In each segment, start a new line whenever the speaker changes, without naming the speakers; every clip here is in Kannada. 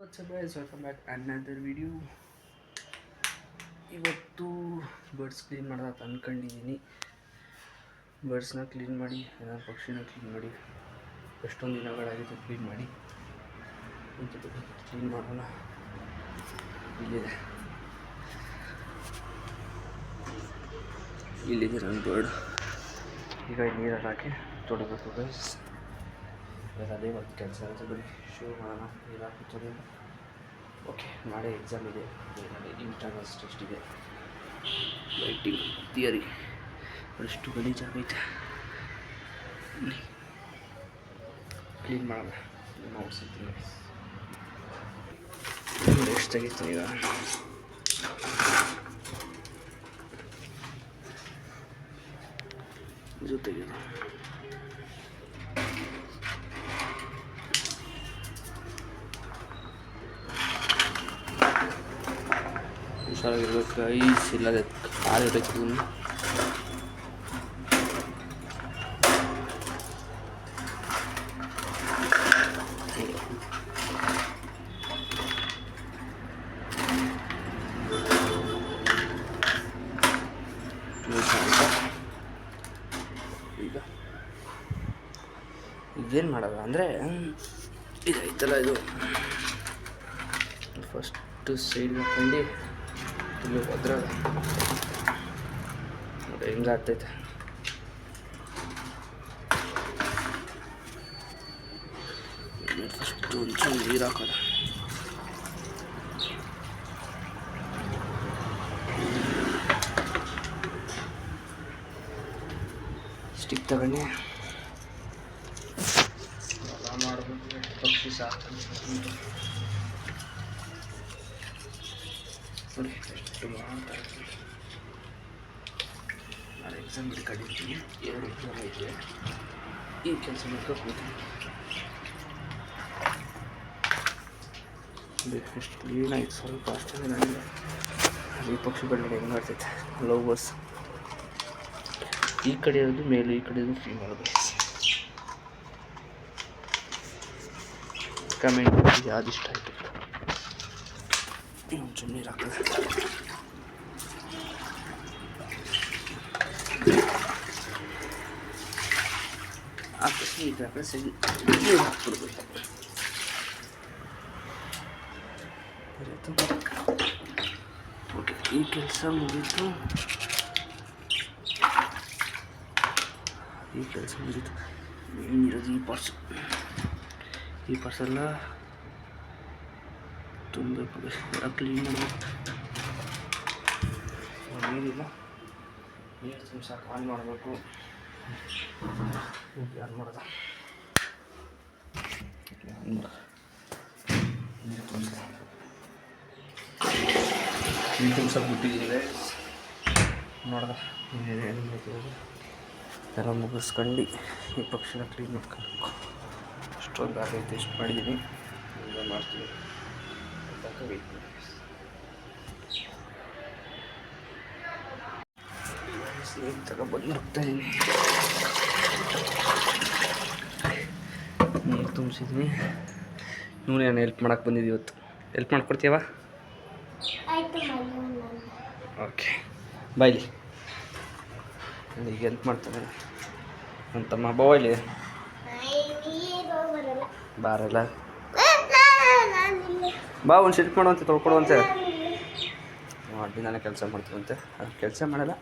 What's up guys, welcome back another video. ಇವತ್ತು ಬರ್ಡ್ಸ್ ಕ್ಲೀನ್ ಮಾಡೋದು ಅಂದ್ಕೊಂಡಿದ್ದೀನಿ. ಬರ್ಡ್ಸ್ನ ಕ್ಲೀನ್ ಮಾಡಿ, ಏನಾದ್ರು ಪಕ್ಷಿನ ಕ್ಲೀನ್ ಮಾಡಿ, ಎಷ್ಟೊಂದು ದಿನಗಳಾಗಿತ್ತು ಕ್ಲೀನ್ ಮಾಡಿ. ಕ್ಲೀನ್ ಮಾಡೋಣ. ಇಲ್ಲಿದೆ ನನ್ನ ಬರ್ಡ್. ಈಗ ನೀರಲ್ಲಿ ಹಾಕಿ ತೊಳಿಬೇಕು ಗೈಸ್. ಅದೇ ಒಂದು ಕೆಲಸ ಇರುತ್ತೆ. ಬರೀ ಶೂ ಮಾಡೋಣ, ನೀರು ಹಾಕಿ ತೊಳೆಯೋಣ. ಓಕೆ, ನಾಳೆ ಎಕ್ಸಾಮ್ ಇದೆ, ನಾಳೆ ಇಂಟರ್ನಲ್ಸ್ ಟೆಸ್ಟ್ ಇದೆ. ರೈಟಿಂಗ್ ಥಿಯರಿ ಅಷ್ಟು ಗಲೀಜಾಗೈತೆ. ಕ್ಲೀನ್ ಮಾಡೋಣ. ನೋಡ್ಸಿದ್ದೀನಿ ಎಷ್ಟು ತೆಗಿತೀನಿ ಈಗ. ಜೊತೆಗೆ ಹುಷಾರಾಗಿರ್ಬೇಕು. ಐಸ್ ಇಲ್ಲದೆ ಕಾಲಿರಬೇಕು. ಈಗ ಇದೇನು ಮಾಡೋದು ಅಂದರೆ, ಇದೈತಲ್ಲ, ಇದು ಫಸ್ಟು ಸೈಡ್ ಹಾಕೊಂಡು ಇಲ್ಲಿ ಹೋದ್ರೆ ನೋಡಿ ಹೆಂಗೆ ಆಗ್ತೈತೆ. ಫಸ್ಟು ಒಂಚೂರು ನೀರು ಹಾಕೋದು. ಸ್ಟಿಕ್ ತಗೊಂಡು ಎಲ್ಲ ಮಾಡಬೇಕು. ಪಕ್ಷಿ ಸಾಕು ನೋಡಿ ಎಷ್ಟು ಮಾಡ್ತಾ ಇರ್ತೀವಿ. ನಾನು ಎಕ್ಸಾಮ್ ಕಡಿತೀನಿ, 2 ಎಕ್ಸಾಮ್ ಐತೆ. ಈ ಕೆಲಸ ಮಾಡ್ಕೊಂಡು ಕೂತೀನಿ. ಎಷ್ಟು ಕ್ಲೀನಾಗಿ ಸ್ವಲ್ಪ ಅಷ್ಟೇ. ನನಗೆ ಈ ಪಕ್ಷಿಗಳನ್ನ ಹೆಂಗೆ ಮಾಡ್ತೈತೆ. ಲವ್ ಬರ್ಡ್ಸ್ ಈ ಕಡೆ ಇರೋದು ಮೇಲು, ಈ ಕಡೆ ಇರೋದು ಫೀಮೇಲ್. ಕಮೆಂಟ್ ಮಾಡಿ ಯಾವ್ದು ಇಷ್ಟ ಆಯಿತು. ಒಂಚೂರು ನೀರು ಹಾಕೋದು. ಹಾಕಿ ನೀರು ಹಾಕಿದ್ರೆ ಸರಿ, ನೀರು ಹಾಕ್ಬಿಡ್ಬೇಕು. ಓಕೆ, ಈ ಕೆಲಸ ಮುಗೀತು. ಏನಿರೋದು ಈ ಪಾರ್ಸೆಲ್ಲ ತುಂಬಬೇಕು. ಕ್ಲೀನ್ ಮಾಡಬೇಕು. ನೀರಿಲ್ಲ, ನೀರು ತುಂಬಿಸಾಕು. ಆನ್ ಮಾಡಬೇಕು. ಆನ್ ಮಾಡೋದು. ನೀರು ತುಂಬಿಸಕ್ಕೆ ಬಿಟ್ಟಿದ್ದೀನಿ. ನೋಡ್ದ ಏನು ಮಾಡ್ತಿರೋದು ಎಲ್ಲ ಮುಗಿಸ್ಕೊಂಡು ಈ ಪಕ್ಷಿನ ಕ್ಲೀನ್ ಮಾಡ್ಕೊಳ್ಬೇಕು. ಅಷ್ಟೊಂದು ಆಗೈತೆ. ಎಷ್ಟು ಮಾಡಿದ್ದೀನಿ, ಈಗ ಮಾಡ್ತೀನಿ. ನೀರು ತಗೊಬಂದು ಹೋಗ್ತಾಯಿದ್ದೀನಿ. ನೀರು ತುಂಬಿಸಿದ್ದೀನಿ. ಇವನೇನು ಹೆಲ್ಪ್ ಮಾಡೋಕ್ಕೆ ಬಂದಿದ್ದು ಇವತ್ತು. ಹೆಲ್ಪ್ ಮಾಡ್ಕೊಡ್ತೀವ? ಓಕೆ, ಬಾಯ್ಲಿ. ಈಗ ಹೆಲ್ಪ್ ಮಾಡ್ತಾನೆ ನನ್ನ ತಮ್ಮ. ಬಾಯ್ಲಿ ಬಾರಲ್ಲ, ಬಾ. ಒಂದು ಶೆಲ್ಪ್ ಮಾಡುವಂತೆ, ತೊಳ್ಕೊಡುವಂತೆ. ಮಾಡಿ ನಾನೇ ಕೆಲಸ ಮಾಡ್ತೀವಂತೆ. ಅದು ಕೆಲಸ ಮಾಡಲ್ಲ,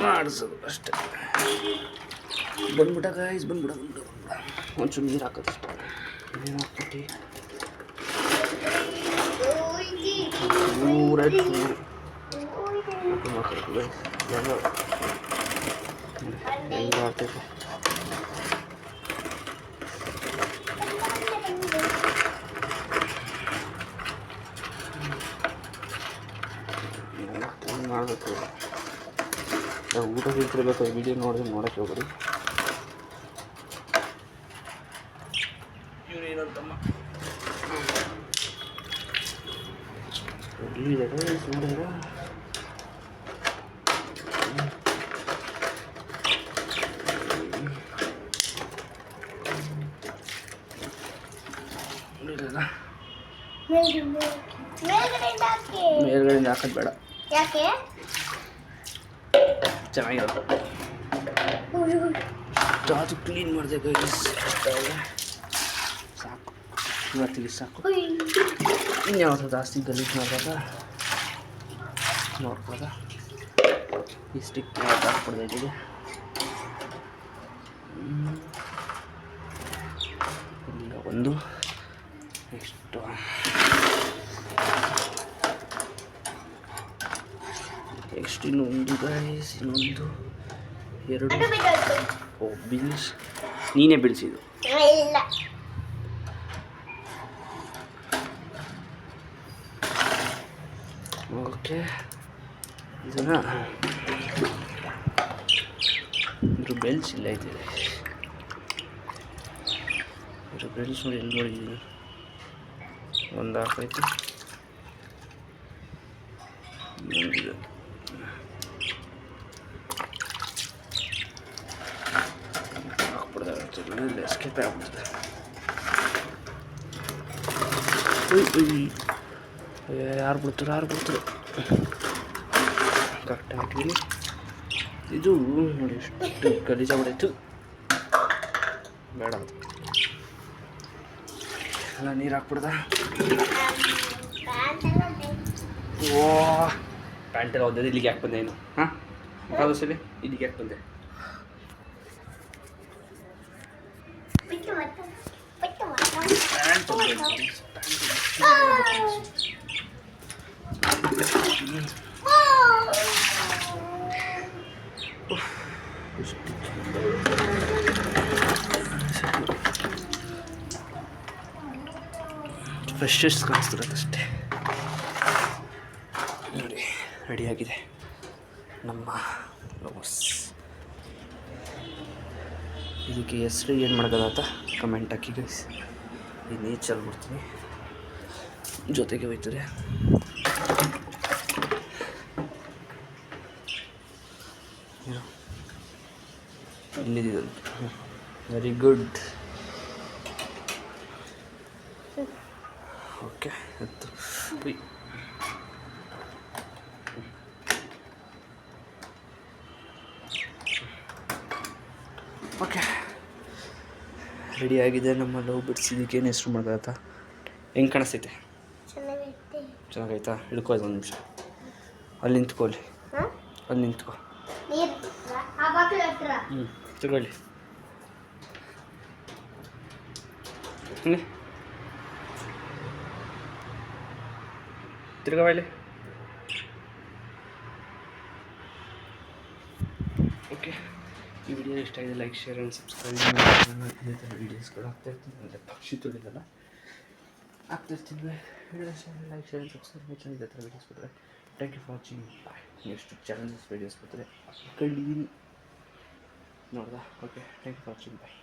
ಮಾಡಿಸೋದು ಅಷ್ಟೇ. ಬಂದ್ಬಿಟ್ಟ ಗೈಸ್, ಬಂದ್ಬಿಡ. ಒಂಚೂರು ನೀರು ಹಾಕೋದು ಅಷ್ಟೇ. ನೀರು ಹಾಕ್ಬಿಟ್ಟು ಊರೇ ಚೂರು ಮಾಡ್ಕೊಬೇಕು ಗೈಸ್. ಹೆಂಗೆ ಆಗ್ತೈತೆ. ಮಾಡಬೇಕು. ಊಟ ತಿಂತಿರ್ಬೇಕು. ವಿಡಿಯೋ ನೋಡಿದ್ರೆ ನೋಡೋಕ್ಕೆ ಹೋಗ್ರಿ. ಇವನೇನಂತಮ್ಮ ನೋಡಿದ್ರೆ ನೋಡಿರಲ್ಲ ಮೇಲ್ಗಡೆಯಿಂದ ಹಾಕೋದು ಬೇಡ,
ಯಾಕೆ?
ಚೆನ್ನಾಗಿರೋದು. ಅದು ಕ್ಲೀನ್ ಮಾಡಿದೆ ಗೈಸ್, ಸಾಕು ಇವತ್ತಿಗೆ ಸಾಕು. ಇನ್ಯಾವುದು ಜಾಸ್ತಿ ಗಲೀಜು ಮಾಡಿದಾಗ ನೋಡ್ಬೋದ. ಈ ಸ್ಟಿಕ್ ಹಾಕ್ಬಿಡ್ಬೇಕಿದೆ. ಈಗ ಒಂದು ನೆಕ್ಸ್ಟು ನೆಕ್ಸ್ಟ್ ಇನ್ನೊಂದು ಗೈಸ್, ಇನ್ನೊಂದು 2. ಓ ಬೀಳ್ಸ್, ನೀನೇ ಬೀಳಿಸಿದ್ದು.
ಇಲ್ಲ,
ಓಕೆ, ಇದನ್ನು ಇದ್ರ ಬೆಲ್ಸ್ ಇಲ್ಲ ಐತಿದೆ. ಇದ್ರ ಬೆಲ್ಸ್ ನೋಡಿ ಎಲ್ಲಿ ನೋಡಿದ್ದೀನಿ, ಒಂದು ಹಾಕೈತಿ, ಇನ್ನೊಂದಿದೆ. ಹಾಕ್ಬಿಡ್ದಾಗ್ತದೆ, ಎಸ್ಕೇಪ್ ಆಗ್ಬಿಡ್ತದೆ. ಯಾರು ಬಿಡ್ತಾರೆ ಕರೆಕ್ಟಾಗಿ ಹಾಕಿದ್ದೀನಿ. ಇದು ನೋಡಿ ಎಷ್ಟು ಗಲೀಜಾಗ್ಬಿಡಾಯ್ತು, ಬೇಡ ಅಂತ ಎಲ್ಲ ನೀರು ಹಾಕ್ಬಿಡ್ದ. ಓ ಪ್ಯಾಂಟೆಲ್ಲ ಓದೋದು ಇಲ್ಲಿಗೆ ಯಾಕೆ ಬಂದೆ? ಏನು ಹಾಂ ಯಾವುದು ಸರಿ ಇಲ್ಲಿಗೆ ಯಾಕೆ ಬಂದೆ? ಫ್ರೆಶಸ್ ಕಾಣಿಸ್ತಿರತ್ತಷ್ಟೇ. ನೋಡಿ ರೆಡಿಯಾಗಿದೆ ನಮ್ಮ ಲೋಗೋಸ್. ಇದಕ್ಕೆ ಹೆಸರು ಏನು ಮಾಡೋದಂತ ಕಮೆಂಟ್ ಹಾಕಿ ಗೈಸ್. ಈ ನೇಚರ್ ಬಿಡ್ತೀನಿ, ಜೊತೆಗೆ ಹೋಯ್ತದೆ. ಇಲ್ಲಿದೆ, ವೆರಿ ಗುಡ್. ಓಕೆ, ಎತ್ತು ಓಕೆ, ರೆಡಿಯಾಗಿದೆ ನಮ್ಮ ಲವ್ ಬಿಡ್ಸ್. ಇದಕ್ಕೇನು ಹೆಸರು ಮಾಡೋದಾಯ್ತಾ? ಹೆಂಗೆ ಕಾಣಿಸ್ತೈತೆ? ಚೆನ್ನಾಗೈತಾ? ಹಿಡ್ಕೋ, ಒಂದು ನಿಮಿಷ ಅಲ್ಲಿ ನಿಂತ್ಕೊಳ್ಳಿ, ಅಲ್ಲಿ ನಿಂತ್ಕೊ. ತಗೊಳ್ಳಿ. ತಿರ್ಗಾ ಓಕೆ, ಈ ವಿಡಿಯೋ ಇಷ್ಟ ಆಗಿದೆ, ಲೈಕ್, ಶೇರ್ ಆ್ಯಂಡ್ ಸಬ್ಸ್ಕ್ರೈಬ್ ಮಾಡಿ. ಇದೇ ಥರ ವೀಡಿಯೋಸ್ಗಳು ಆಗ್ತಾಯಿರ್ತೀನಿ, ಅಂದರೆ ಪಕ್ಷಿ ತುಳಿದಲ್ಲ ಆಗ್ತಾಯಿರ್ತೀನಿ. Video like, share and subscribe ಮಾಡಿ. ಇದೇ ಥರ ವೀಡಿಯೋಸ್ ಬರ್ತಾರೆ. Thank you for watching. Bye. Next challenges videos ಬರ್ತಾರೆ, ಕಂಡಿದ್ದೀನಿ ನೋಡ್ದಾ? Okay, thank you for watching. Bye.